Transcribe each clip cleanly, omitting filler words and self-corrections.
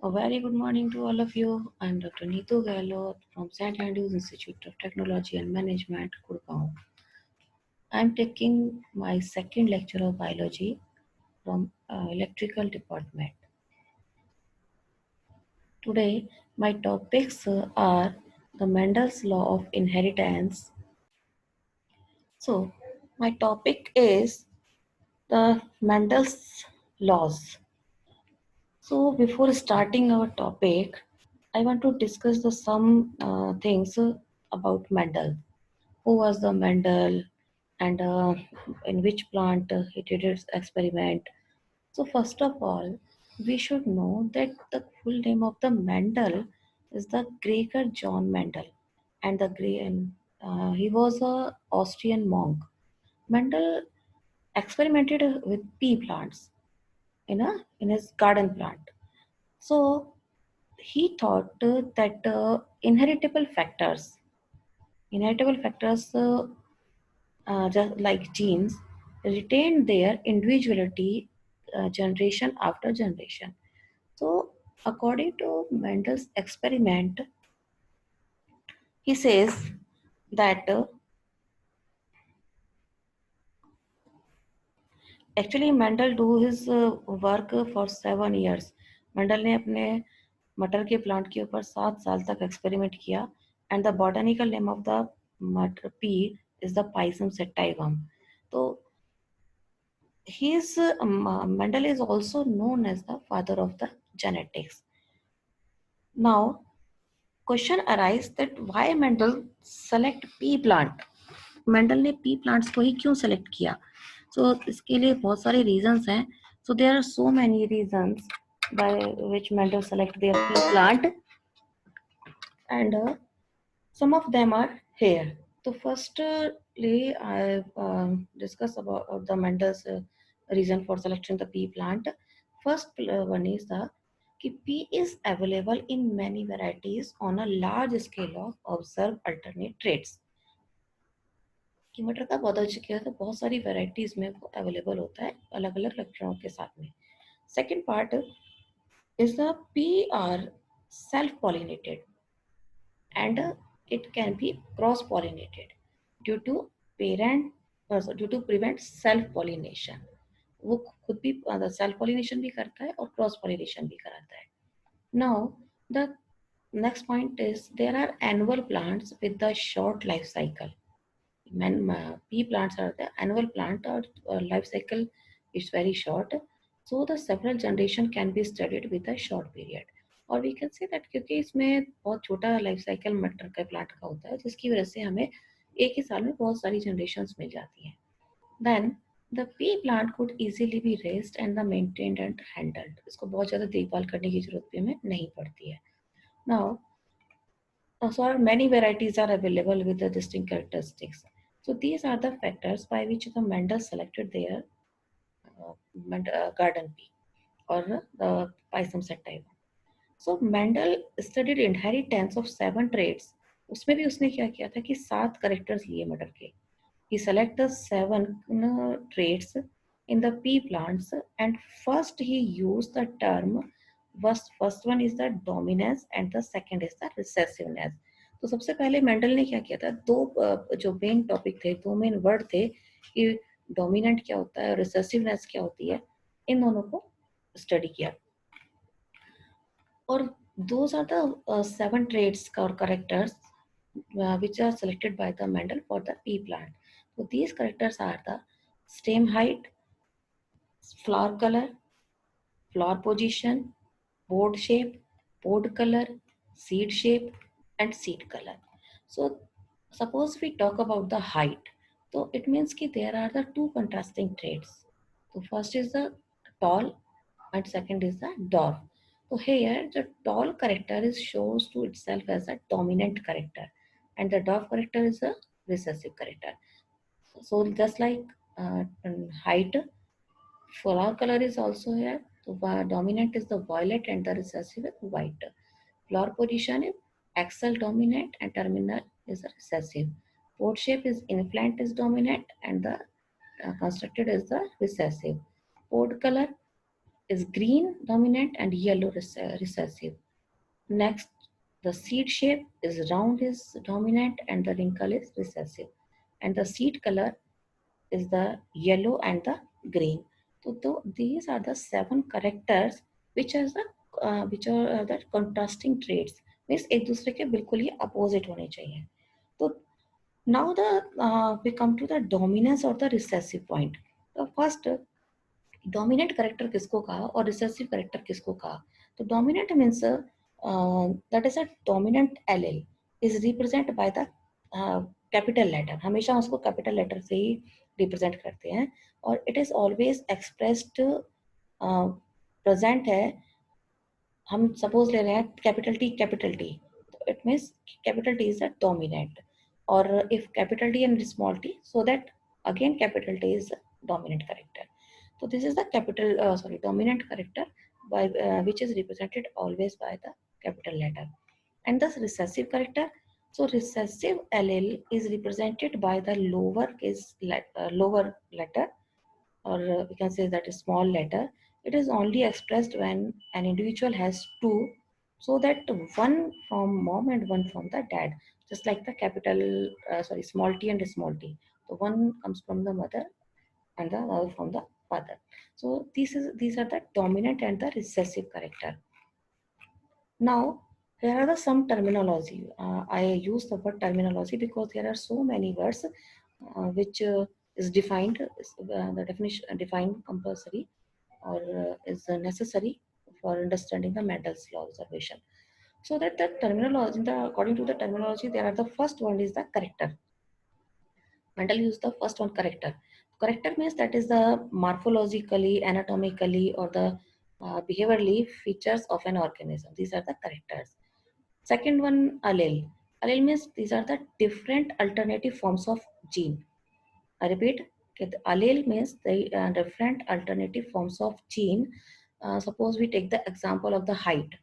A very good morning to all of you. I'm Dr. Neetu Gehlot from St. Andrews Institute of Technology and Management, Gurgaon. I'm taking my second lecture of biology from electrical department. Today, my topics are the Mendel's law of inheritance. So, my topic is the Mendel's laws. So, before starting our topic, I want to discuss some things about Mendel. Who was the Mendel and in which plant he did his experiment. So first of all, we should know that the full name of the Mendel is the Gregor John Mendel, and he was a Austrian monk. Mendel experimented with pea plants in his garden plant. So he thought that inheritable factors just like genes, retain their individuality generation after generation. So, according to Mendel's experiment, he says that actually Mendel do his work for 7 years. Mendel ने अपने मटर के plant के ऊपर 7 साल तक experiment किया and the botanical name of the matar pea is the Pisum sativum. तो Mendel is also known as the father of the genetics. Now, question arises that why Mendel select pea plant? Mendel ने pea plants को ही क्यों select किया? So इसके लिए बहुत सारे reasons हैं. So there are so many reasons by which Mendel select their pea plant, and some of them are here. So firstly, I discuss about the Mendel's reason for selecting the pea plant. First one is the कि pea is available in many varieties on a large scale of observed alternate traits. कि मटर का पौधा क्या है बहुत सारी varieties में वो अवेलेबल होता है अलग अलग लक्षणों के साथ में. Second part is the pea are self-pollinated and it can be cross-pollinated due to parent due to prevent self-pollination. वो खुद भी सेल्फ पॉलिनेशन भी करता है और क्रॉस पॉलिनेशन भी कराता है. Now the next point is there are annual plants with the short life cycle. Pea plants are the annual plant or life cycle is very short. So the several generation can be studied with a short period. और we can say that क्योंकि इसमें बहुत छोटा life cycle मटर के plant का होता है जिसकी वजह से हमें एक ही साल में बहुत सारी जनरेशन्स मिल जाती हैं. Then the P plant could easily be raised and the maintained and handled. इसको बहुत ज़्यादा देखभाल करने की जरूरत भी हमें नहीं पड़ती है. Now so many varieties are available with the distinct characteristics. So these are the factors by which the Mendel selected their garden pea or the Pisum sativa. So Mendel studied inheritance of 7 traits. उसमें भी उसने क्या किया था कि 7 characters लिए मटर के. He select the 7 traits in the pea plants and first he used the term first one is the dominance and the second is the recessiveness. तो सबसे पहले मेंडल ने क्या किया था जो मेन टॉपिक थे दो मेन वर्ड थे कि डोमिनेंट क्या होता है और रिसेसिवनेस क्या होती है इन दोनों को स्टडी किया और those are the 7 traits or characters which are selected by the Mendel for the pea plant. So these characters are the stem height, flower color, flower position, pod shape, pod color, seed shape, and seed color. So suppose we talk about the height. So it means that there are the 2 contrasting traits. So first is the tall and second is the dwarf. So here the tall character is shows to itself as a dominant character and the dwarf character is a recessive character. So just like height, flower color is also here. So dominant is the violet and the recessive is white. Flower position is axial dominant and terminal is the recessive. Pod shape is inflant is dominant and the constructed is the recessive. Pod color is green dominant and yellow recessive. Next, the seed shape is round is dominant and the wrinkle is recessive. And the seed color is the yellow and the green. So these are the 7 characters which are the contrasting traits. Means एक दूसरे के बिल्कुल ही opposite होने चाहिए. तो now we come to the dominance or the recessive point. तो first dominant character किसको कहा और रिसेसिव करेक्टर किसको कहा. तो dominant means that is a dominant allele is represent by the capital letter. हमेशा उसको कैपिटल लेटर से ही रिप्रेजेंट करते हैं और it is always expressed present है. हम सपोज ले रहे हैं कैपिटल टी, तो it means capital T is a dominant. और if capital T and small T, so that again capital T is a dominant character. So this is the dominant character by which is represented always by the capital letter. And the recessive character, so recessive allele is represented by the lower letter, or we can say that is small letter. It is only expressed when an individual has two, so that one from mom and one from the dad, just like the small t and small t. So one comes from the mother and the other from the father. So these are the dominant and the recessive character. Now here are the some terminology. I use the word terminology because there are so many words which is defined, the definition defined compulsory or is necessary for understanding the Mendel's law observation. So that the terminology, according to the terminology, there are the first one is the character. Mendel used the first one, character. Character means that is the morphologically, anatomically, or the behaviorally features of an organism. These are the characters. Second one, allele. Allele means these are the different alternative forms of gene. I repeat, okay, the allele means the different alternative forms of gene. Suppose we take the example of the height,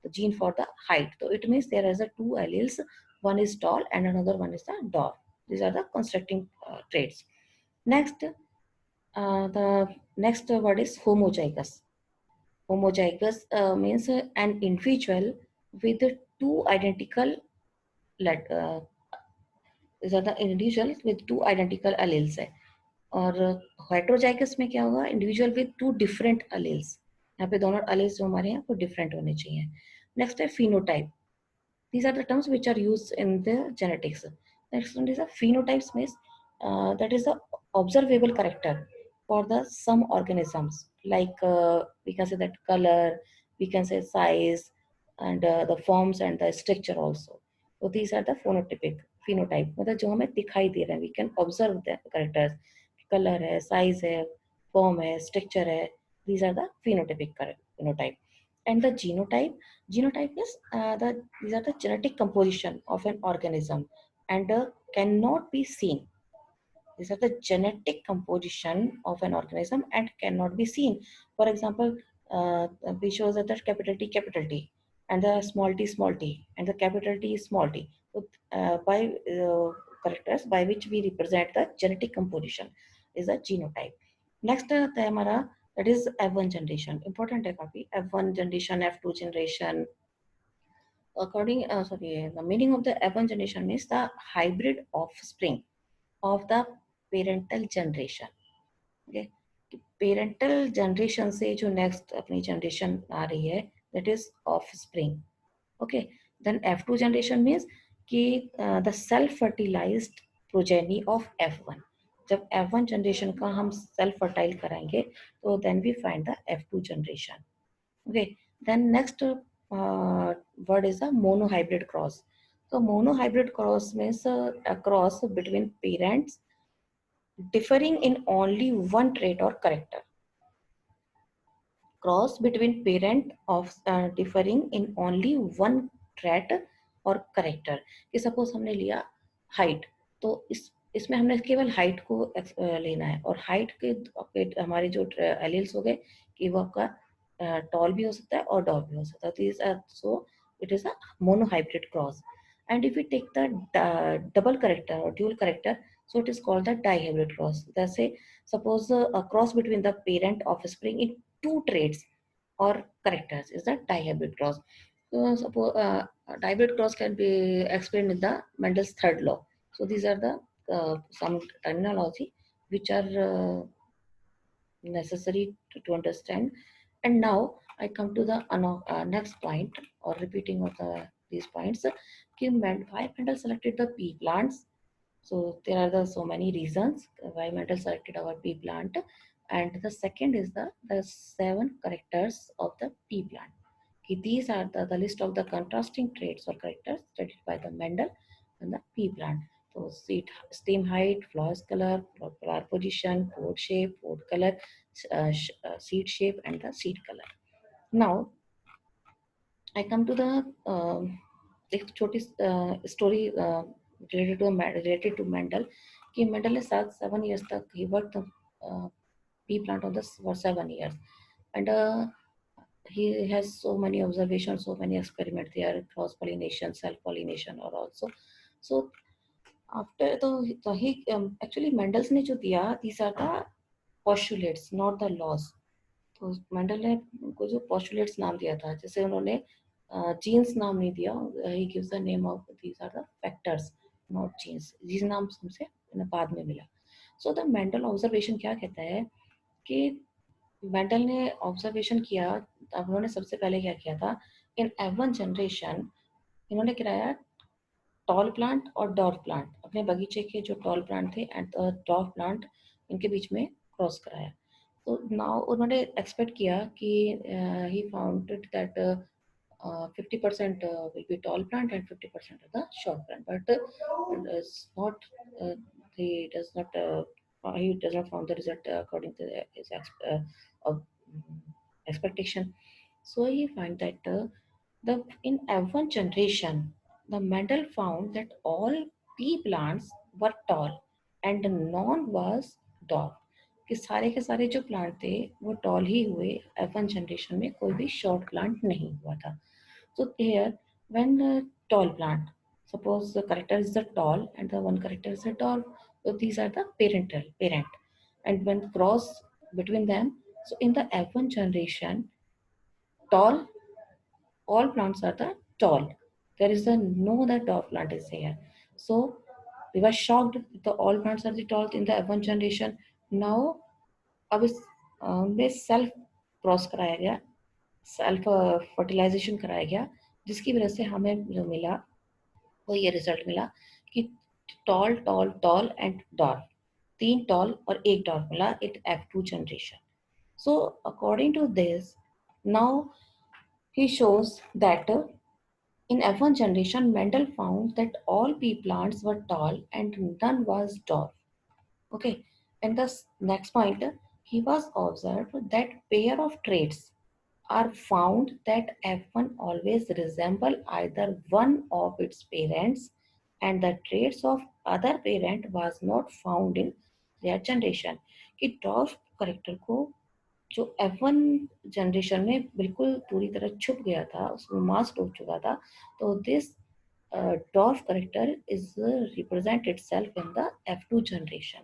the gene for the height. So it means there is a two alleles. One is tall and another one is the dwarf. These are the constructing traits. Next, the next word is homozygous. Homozygous means an individual with two identical these are the individuals with two identical alleles है. और heterozygous में क्या होगा, individual with two different अलेल्स. यहाँ पे दोनों अलेल्स जो हमारे यहाँ वो डिफरेंट होने चाहिए. नेक्स्ट है phenotype. These are the terms which are used in the genetics. Next one is a phenotypes means that is the observable character for the some organisms, like we can say that color, we can say size, and the forms and the structure also. So these are the phenotype मतलब जो हमें दिखाई दे रहे हैं, we can observe the characters. Colour है, size है, form है, structure है. these are the phenotype. And the genotype is these are the genetic composition of an organism and cannot be seen. These are the genetic composition of an organism and cannot be seen. For example, we show that the capital T and the small t and the capital T is small t. So by characters by which we represent the genetic composition is a genotype. Next हमारा that is F1 generation. Important है काफी. F1 generation, F2 generation. The meaning of the F1 generation means the hybrid offspring of the parental generation. Okay. Parental generation से जो next अपनी generation आ रही है that is offspring. Okay. Then F2 generation means कि the self fertilised progeny of F1. जब F1 generation का हम सेल्फ फर्टाइल कराएंगे तो then we find the F2 generation. Okay. Then next word is a monohybrid cross. So monohybrid cross means a cross between parents differing in only one trait or character. Cross between parent of differing in only one trait और character. कि suppose हमने लिया height, तो इसमें हमने केवल height को लेना है और हाइट के हमारे जो एलिल्स हो गए कि वो आपका टॉल भी हो सकता है और डॉग भी हो सकता है. So it is a monohybrid cross. And if we take the double character or dual character, so it is called the dihybrid cross. That's say suppose a cross between the parent offspring in two traits or characters is the dihybrid cross. So suppose dihybrid cross can be explained in the Mendel's third law. So these are the some terminology which are necessary to understand. And now I come to the next point or repeating of these points. Why Mendel selected the pea plants? So there are so many reasons why Mendel selected our pea plant. And the second is the seven characters of the pea plant. Okay, these are the list of the contrasting traits or characters studied by the Mendel and the pea plant. So stem height, flowers color, flower position, pod shape, pod color, seed shape, and the seed color. Now I come to the एक छोटी story related to Mendel. कि Mendel ने 7 years तक he worked the pea plant on this for 7 years, and he has so many observations, so many experiments there, cross pollination, self pollination, or also. So after the he actually Mendel's ने जो दिया, these are the postulates, not the laws. तो Mendel ने उनको जो postulates नाम दिया था, जैसे उन्होंने जीन्स नाम नहीं दिया, he gives the name of these are the factors, not genes. Genes नाम हमसे बाद में मिला. So the Mendel observation क्या कहता है कि मेंडल ने ऑब्जर्वेशन किया. अब उन्होंने सबसे पहले क्या किया था, इन एवन जनरेशन इन्होंने कराया टॉल प्लांट और डॉर्फ प्लांट, अपने बगीचे के जो टॉल प्लांट थे एंड डॉर्फ प्लांट, इनके बीच में क्रॉस कराया. तो नाउ उन्होंने एक्सपेक्ट किया कि ही founded that 50% will be tall plant and 50% of the short plant, but it's not he does not he does not found the result according to his of, expectation. So he find that the in F1 generation, the Mendel found that all pea plants were tall and none was dwarf. कि सारे के सारे जो plant थे वो toll ही हुए, F1 generation में कोई भी शॉर्ट प्लांट नहीं हुआ था. So here, when the tall plant, suppose the character is the tall and the one character is the tall, so these are the parent, and when cross between them, so in the F1 generation, tall, all plants are the tall. There is a no that tall plant is here. So we were shocked that the all plants are the tall in the F1 generation. Now अब इस में self cross कराया गया, self fertilisation कराया गया, जिसकी वजह से हमें जो मिला वो ये रिजल्ट मिला कि tall tall tall and dwarf, 3 tall और 1 डॉर्फ मिला in F2 generation. So according to this, now he shows that in F1 generation, Mendel found that all pea plants were tall and none was dwarf. Okay, and the next point, he was observed that pair of traits are found that F1 always resemble either one of its parents, and the traits of other parent was not found in their generation. कि dwarf character को जो F1 generation में बिल्कुल पूरी तरह छुप गया था, उसमें मास्क हो चुका था, तो this dwarf character is represent itself in the F2 generation.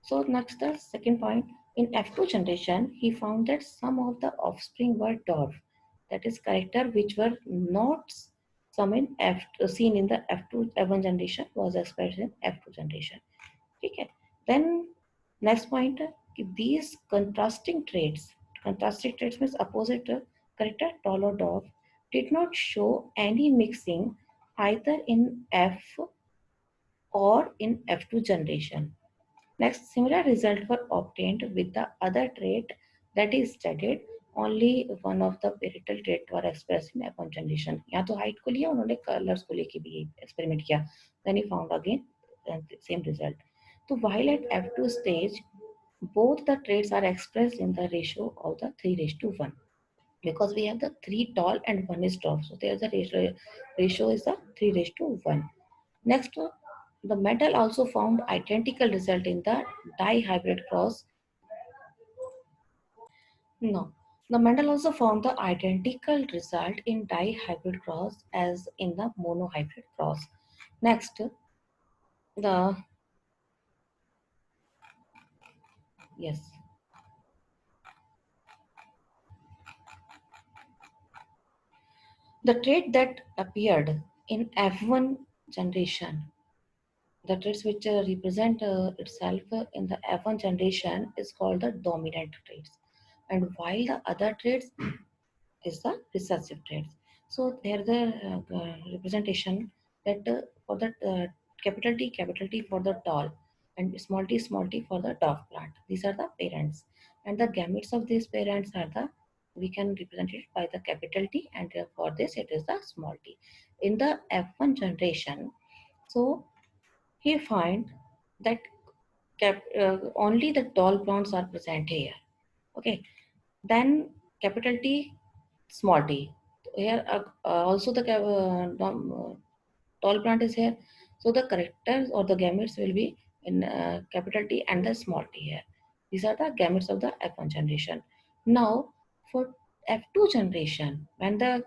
So next, the second point, in F2 generation, he found that some of the offspring were dwarf, that is character which were not some in seen in the F2 F1 generation was expressed in F2 generation. Okay. Then next point, these contrasting traits means opposite character tall or dwarf, did not show any mixing either in F or in F2 generation. Next, similar results were obtained with the other trait that is studied. Only one of the parietal trait were expressed in F1 generation. यहाँ तो height को लिया उन्होंने, colors को लेके भी experiment किया. Then he found again the same result. So while at F2 stage, both the traits are expressed in the ratio of the 3:1, because we have the 3 tall and 1 is dwarf. So there's the ratio is the 3:1. Next, the Mendel also found identical result in the dihybrid cross. No, the Mendel also found the identical result in dihybrid cross as in the monohybrid cross. Next, the yes. The trait that appeared in F1 generation, the traits which represent itself in the F1 generation is called the dominant traits. And while the other traits is the recessive traits. So there the representation that for the capital T for the tall and small t for the dwarf plant. These are the parents, and the gametes of these parents are the, we can represent it by the capital T, and for this it is the small t. In the F1 generation, so he find that only the tall plants are present here. Okay, then capital T, small t. Here also the tall plant is here. So the characters or the gametes will be in capital T and the small t here. These are the gametes of the F1 generation. Now for F2 generation, when the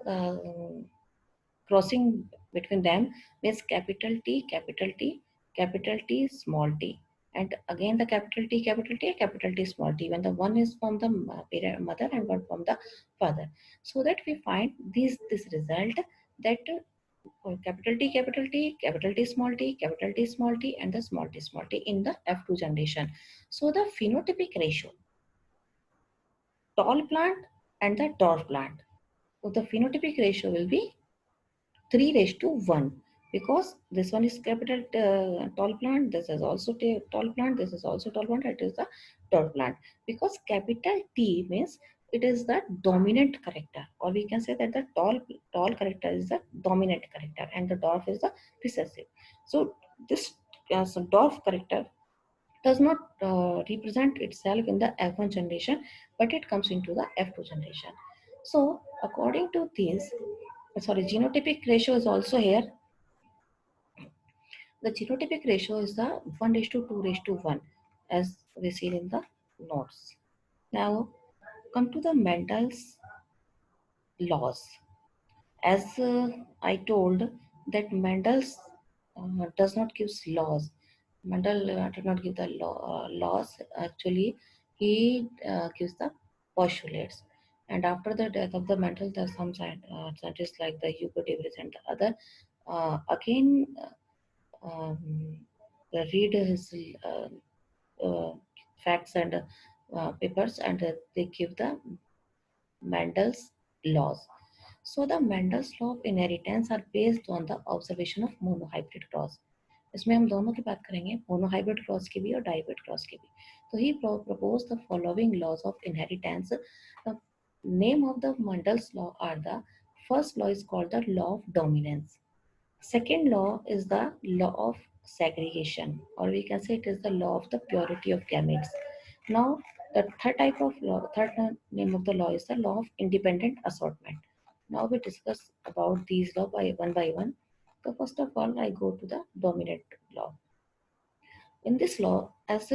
crossing between them means capital T, capital T, small t. And again the capital T, small t, when the one is from the mother and one from the father. So that we find this result that capital T, capital T, small t, capital T, small t, and the small t in the F2 generation. So the phenotypic ratio, tall plant and the dwarf plant. So the phenotypic ratio will be 3 raised to 1, because this one is capital tall plant, this is also tall plant, this is also tall plant, it is the tall plant, because capital T means it is the dominant character, or we can say that the tall character is the dominant character and the dwarf is the recessive. So this so dwarf character does not represent itself in the F1 generation, but it comes into the F2 generation. So according to this, sorry, genotypic ratio is also here. The genotypic ratio is the 1 raised to 2 raised to 1, as we see in the notes. Now come to the Mendel's laws. As I told that Mendel's does not give laws. Mendel did not give the laws. Actually, he gives the postulates. And after the death of the Mendel, there are some scientists like the Hugo de Vries and the other again um, read his uh, facts and papers, and they give the Mendel's laws. So the Mendel's law of inheritance are based on the observation of monohybrid cross. इसमें हम दोनों की बात करेंगे, monohybrid cross की भी और dihybrid cross की भी. तो he proposed the following laws of inheritance. The name of the Mendel's law are the, first law is called the law of dominance. Second law is the law of segregation, or we can say it is the law of the purity of gametes. Now, the third name of the law is the law of independent assortment. Now we discuss about these law by one. So first of all, I go to the dominant law. In this law, as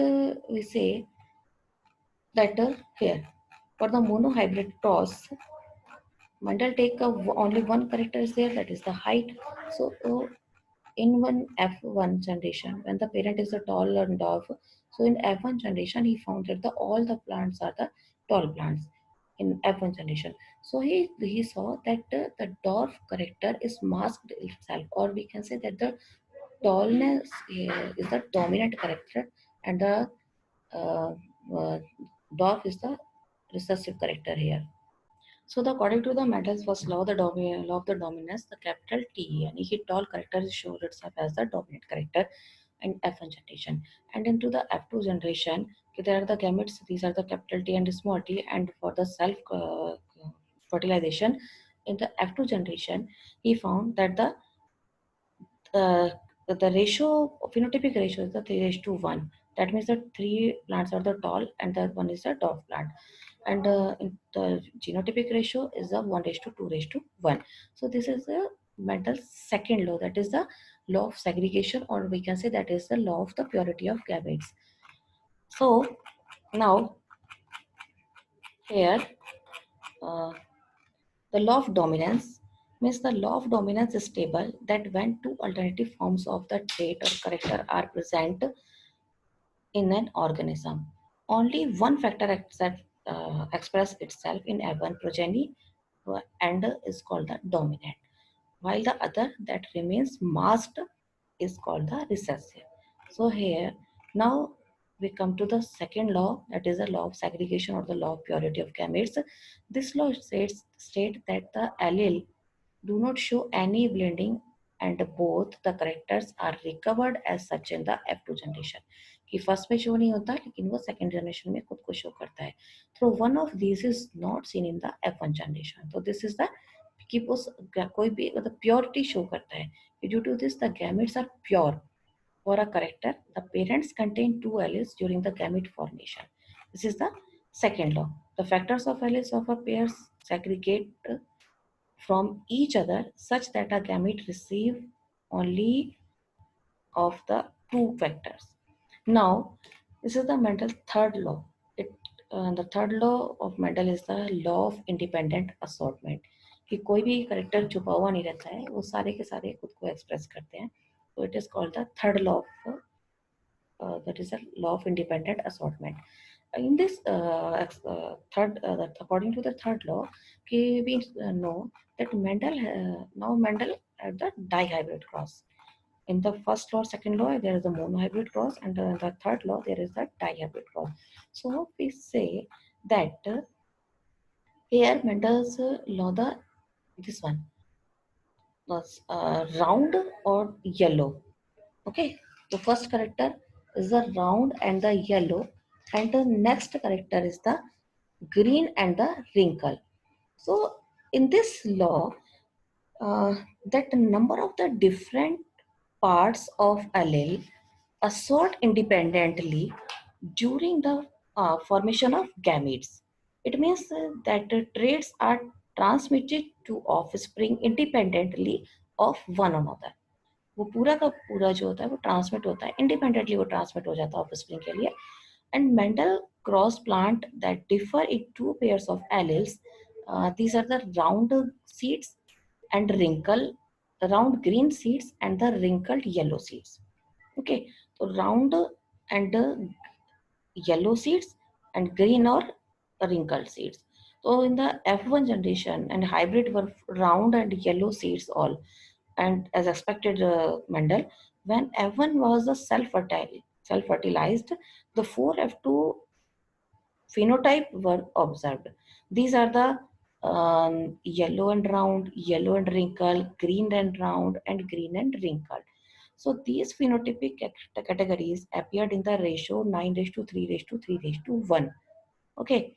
we say that here for the monohybrid cross, Mendel take only one character is there, that is the height. So in one F1 generation, when the parent is a tall and dwarf, so in F1 generation, he found that all the plants are the tall plants in F1 generation. So he saw that the dwarf character is masked itself, or we can say that the tallness is the dominant character, and the uh, uh, dwarf is the recessive character here. So the according to the Mendel's first law, the law of the dominance, the capital T, and he tall character is showed itself as the dominant character in F1 generation. And into the F2 generation, there are the gametes, these are the capital T and small t, and for the self fertilization in the F2 generation, he found that uh, the ratio, phenotypic ratio is the 3 raised to 1. That means the three plants are the tall and the one is the dwarf plant, and the genotypic ratio is the 1 raised to 2 raised to 1. So this is the Mendel's second law, that is the law of segregation, or we can say that is the law of the purity of gametes. So now here uh, the law of dominance means the law of dominance is stable that when two alternative forms of the trait or character are present in an organism, only one factor express itself in F1 progeny and is called the dominant. while the other that remains masked is called the recessive. So here now we come to the second law, that is the law of segregation or the law of purity of gametes. This law state that the allele do not show any blending and both the characters are recovered as such in the F2 generation. कि first में show नहीं होता लेकिन वो second generation में खुद को show करता है. So one of these is not seen in the F1 generation. So this is the कि वो कोई भी मतलब प्योरिटी शो करता है. Due to this the gametes are pure. For a character, the parents contain two alleles during the gamete formation. This is the second law. The factors of alleles of a pair segregate from each other such that a gamete receive only of the two factors. Now, this is the Mendel third law. The third law of Mendel is the law of independent assortment. कि कोई भी character छुपा हुआ नहीं रहता है, वो सारे के सारे खुद को एक्सप्रेस करते हैं. So it is called the third law of that is a law of independent assortment. In this according to the third law, we know that Mendel had the dihybrid cross. In the first law, second law, there is a monohybrid cross, and in the third law, there is the dihybrid cross. So we say that here Mendel's law, this one was round or yellow. Okay, the first character is the round and the yellow, and the next character is the green and the wrinkle. So in this law, that number of the different parts of allele assort independently during the formation of gametes. It means that the traits are transmitted to offspring independently of one another. वो पूरा का पूरा जो होता है वो transmit होता है इंडिपेंडेंटली, वो ट्रांसमिट हो जाता है ऑफस्प्रिंग के लिए. And Mendel cross plant that differ in two pairs of alleles. These are the round seeds and round green seeds and the wrinkled yellow seeds. Okay, so round and yellow seeds and green or wrinkled seeds. So in the F1 generation and hybrid were round and yellow seeds all. And as expected, Mendel, when F1 was a self-fertilized, the four F2 phenotype were observed. These are the yellow and round, yellow and wrinkled, green and round, and green and wrinkled. So these phenotypic categories appeared in the ratio 9 raised to 3 raised to 3 raised to 1. Okay,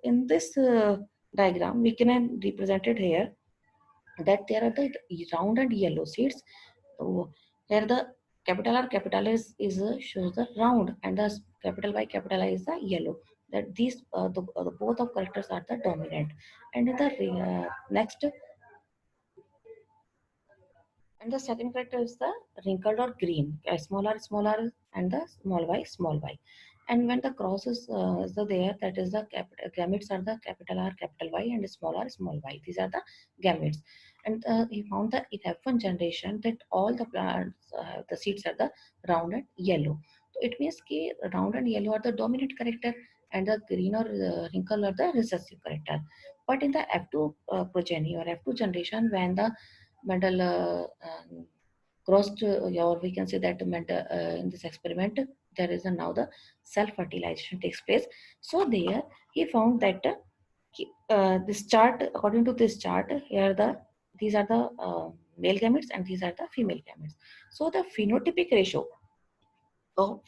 in this diagram, we can represent it here that there are the round and yellow seeds. So here the capital R capital is shows the round and the capital I is the yellow. That these the both of characters are the dominant. And in the next and the second character is the wrinkled or green, small r and the small y. And when the cross is there, that is the gametes are the capital R, capital Y, and small r, small y. These are the gametes. And he found that in F1 generation that all the plants, the seeds are the round and yellow. So it means that round and yellow are the dominant character, and the green or wrinkle are the recessive character. But in the F2 progeny or F2 generation, when the Mendel crossed, or we can say that Mendel, in this experiment, there is now the self-fertilization takes place. So there he found that this chart, according to this chart, here these are the male gametes and these are the female gametes. So the phenotypic ratio of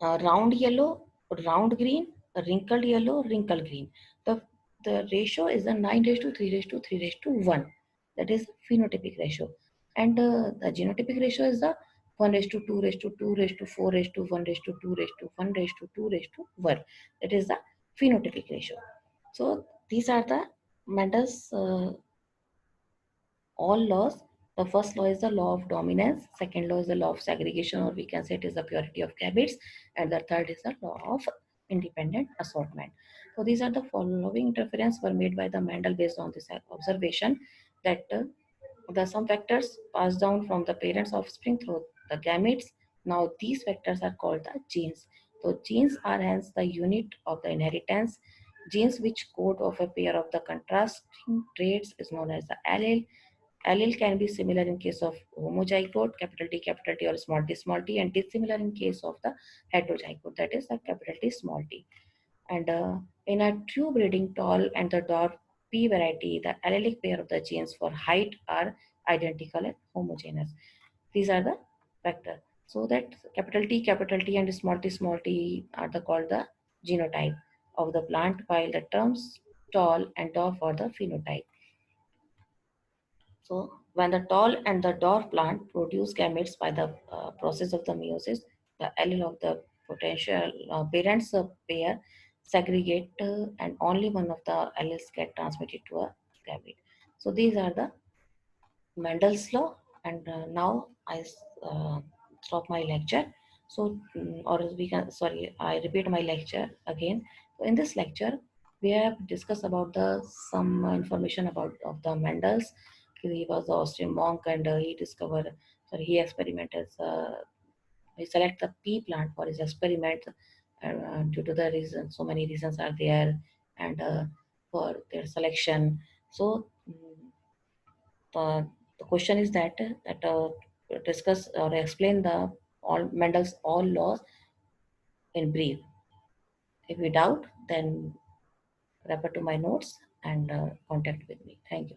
round yellow, round green, wrinkled yellow, wrinkled green. The ratio is the 9 raised to 3 raised to 3 raised to 1. That is phenotypic ratio. And the genotypic ratio is the 1 raised to 2 raised to 2 raised to 4 raised to 1 raised to 2 raised to 1 raised to 2 raised to 1. That is the phenotypic ratio. So these are the Mendel's all laws. The first law is the law of dominance, second law is the law of segregation, or we can say it is the purity of gametes, and the third is the law of independent assortment. So these are the following interference were made by the Mendel based on this observation that the some factors passed down from the parents' offspring through the gametes. Now these factors are called the genes. So genes are hence the unit of the inheritance. Genes which code of a pair of the contrasting traits is known as the allele. Allele can be similar in case of homozygote, capital T, or small t, and dissimilar in case of the heterozygote, that is the capital T, small t. And in a true breeding tall and the dwarf P variety, the allelic pair of the genes for height are identical and homogeneous. These are the vector. So that capital T and small t are the called the genotype of the plant, while the terms tall and dwarf are the phenotype. So when the tall and the dwarf plant produce gametes by the process of the meiosis, the allele of the potential parents pair segregate and only one of the alleles get transmitted to a gamete. So these are the Mendel's law, and now I stop my lecture. So, or we can, sorry, I repeat my lecture again. So in this lecture, we have discussed about the some information about of the Mendel's. He was the Austrian monk, and he discovered, sorry, he experimented. He select the pea plant for his experiment, due to the reason, so many reasons are there, and for their selection. So. The question is that discuss or explain the all Mendel's all laws in brief. If you doubt, then refer to my notes and contact with me. Thank you.